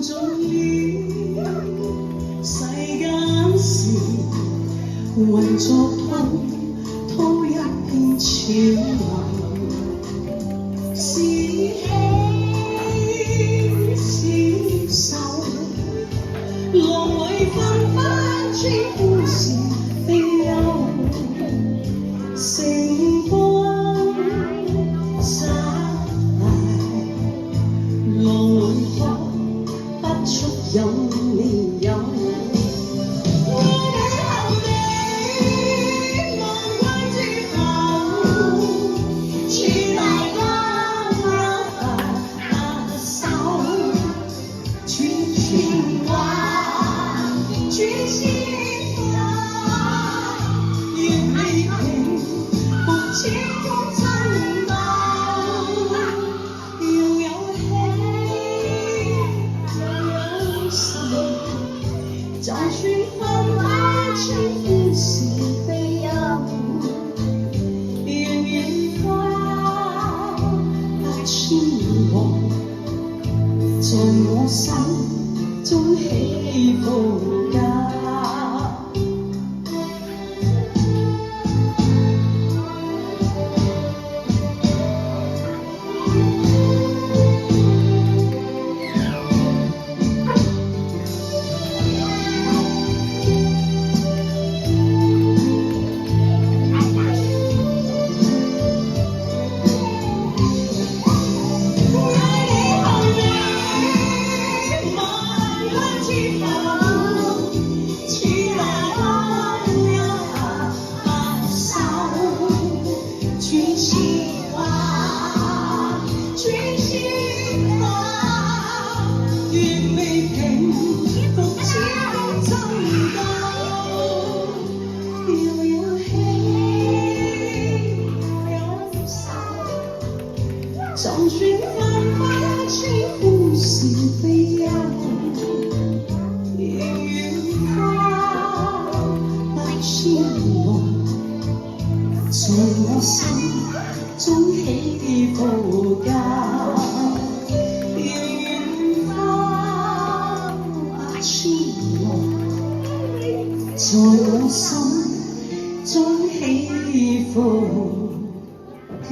重要，世間事混作滔一片潮流，是喜是愁，浪裏分不清歡是悲憂，成功失敗，浪裏看不出有沒有。就算分不清歡是悲憂，仍然花百千黃，在我心中起伏間。就算分不清歡是悲憂，仍然花百千黃，在我心中起伏間，仍然花百千黃，在我心中起伏間。